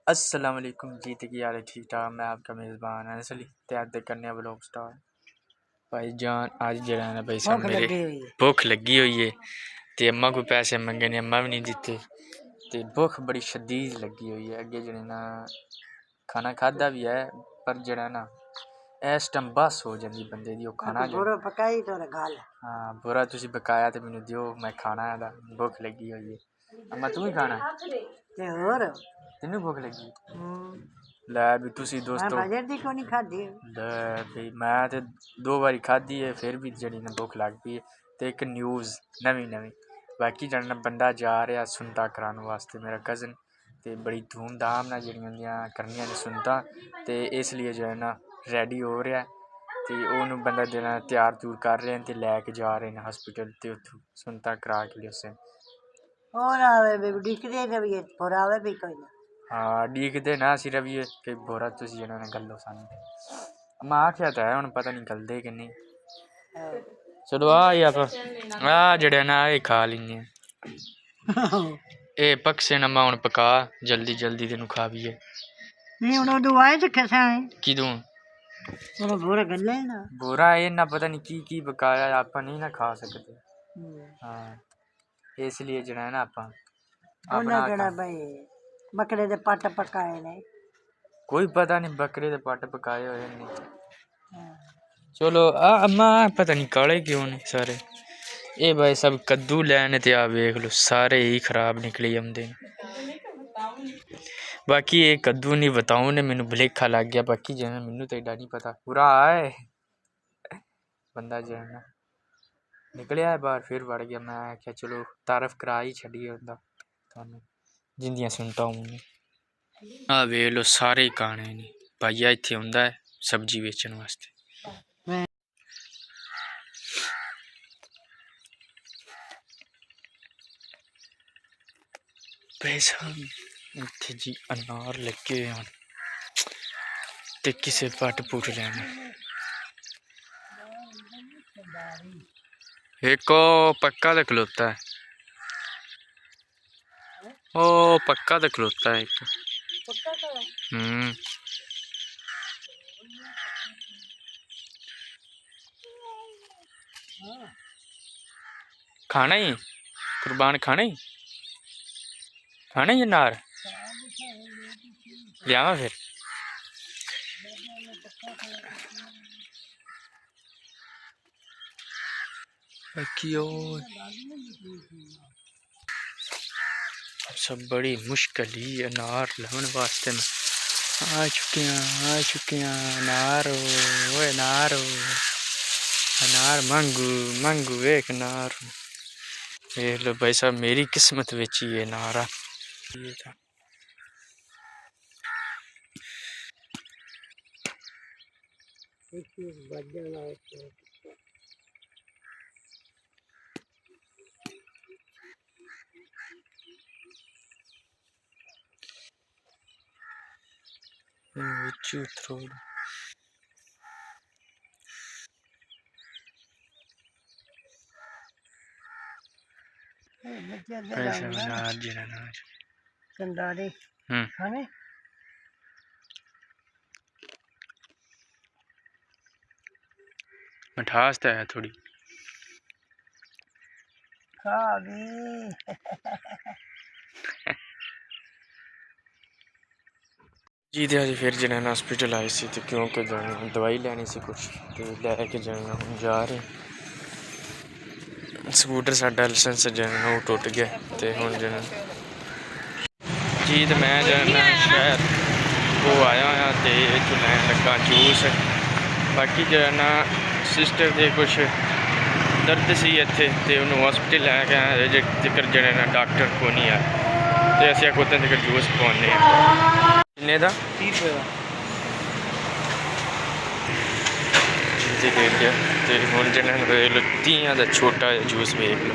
अस्सलाम वालेकुम जी, तो की हाल है? ठीक ठाक। मैं आपका मेज़बान अनसली तैयार करने ब्लॉग स्टार भाई जान। आज जरा ना भाई साहब मेरे भुख लगी हुई है तो अम्मा को पैसे मंगे ने, अम्मा भी नहीं दिते तो भुख बड़ी शदीद लगी हुई है। अगे जने ना खाना खादा भी है पर जरा ना इस टाइम बस हो जाती बंदे दी खाना बुरा पकाई तो गल। हाँ बुरा तुसी बकाया तो मैनू दियो, मैं खाना है। भुख लगी हुई है। अम्मा तू ही खाना ते होर तेनू भुख लगी? लै भी तुसी दोस्तों बजट दी को नहीं खादी। लै भी मैं तो 2 बारी खाधी है फिर भी जड़ी ने भुख लग पई। तो एक न्यूज़ नवीं बाकी जड़ना बंदा जा रहा सुनता कराने वास्ते, मेरा कज़न तो बड़ी धूमधाम ना जड़ियां करनियां ने सुनता तो इसलिए जो है ना रेडी हो रहा है तो उन्होंने बंदा देना तैयार तूर कर रहे हैं तो लैके जा रहे हैं हॉस्पिटल तो उतों सुनता करा के लिए उसे और आवे भी दिखदे रवि और आवे भी कोई ना। हाँ डीकते ना सिर्फ ये कि बोरा तुसी जने ने गल्लो सानू मैं आख्या तो है हुण पता नहीं गलदे कि नहीं। चलो आप जड़े ना खा लीए ए पक्से ना हुण पका जल्दी जल्दी तेनू खा भी नहीं उन दुआए च कैसा है किदू उन बुरा गल्ले ना बोरा ये ना पता नहीं की पकाया आप नहीं ना खा सकते। हाँ इसलिए जड़ा है ना आप उन्हें केड़ा भाई बकरे दे पट पकाए ने। कोई पता नहीं बकरे दे पट पकाए हुए नहीं। चलो अम्मा पता नहीं काले क्यों ने सारे ये भाई सब कद्दू लैने ते आ वेख लो सारे ही खराब निकली आंदे। बाकी ये कद्दू नहीं बताऊं ने मैनू भलेखा लग गया, बाकी जो है मैनू तो एडा नहीं पता। पूरा आए बंदा जो है ना निकलिया है बाहर फिर वड़ गया। मैं आख्या चलो तारफ करा ही छड़िए उनका थानू जिंदियां सुनता हूँ। आ वे लो सारे काने ने भाईया इत्थे आंदा है सब्जी बेचण वास्ते। पैसा इत्थे जी अनार लगे हुए हैं ते किसे पट पुट लेने। एक पक्का तो खलोता है, ओ पक्का तो खलोता है एक। खाना ही कुर्बान खाना ही अनार लियावा फिर सब बड़ी मुश्किल ही अनार लवन वास्ते में आ चुके हैं अनार हो अनार हो अनार मांगू मांगू एक अनार देख लो भाई साहब मेरी किस्मत बेची है नारा। ये था थ्रोड पैसा अनार जरा अनाज कंदारे खाने मिठास तो है थोड़ी खा भी जी तो अज फिर जने हॉस्पिटल आए सी तो क्योंकि दवाई लैनी सी कुछ तो लैके जने हम जा रहे स्कूटर साडा लाइसेंस जने वो टुट गया तो हम जने जी तो मैं जने शहर वो आया होया तो लैन लगा जूस। बाकी जने सिस्टर के कुछ दर्द सी इत्थे ते उन्होंने हॉस्पिटल लैके आए जिक्र जने डॉक्टर को नहीं आया तो असं कुत्ते तक जूस पवाने किन्ने का 30 रुपये का दे दिया तो हूँ जने तियां का छोटा जूस वेख लो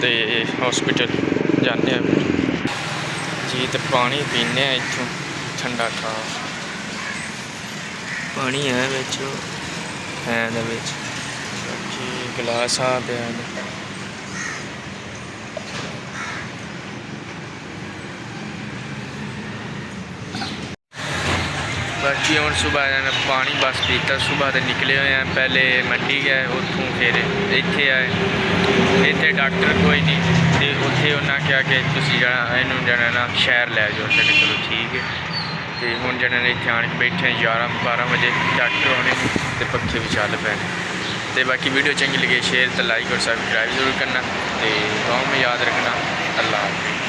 तो हॉस्पिटल जाने जी तो पानी पीने इतों ठंडा ठा पानी है बिच है बाकी गिलास आ पे बाकी हम सुबह जाना पानी बस पीता सुबह तो निकले हुए हैं पहले मंडी गए उतों फिर इत्थे आए इत्थे डॉक्टर कोई नहीं तो उत्थे उन्हें कहा कि तुम इनू जाना ना शहर लै जाओ चलो ठीक है तो हूँ जाने इतने आन के बैठे 11-12 बजे डॉक्टर आने तो पखे भी चल पे तो बाकी वीडियो चंगी लगे शेयर तो लाइक और सब्सक्राइब जरूर करना तो गाँव में याद रखना। अल्लाह हाफिज़।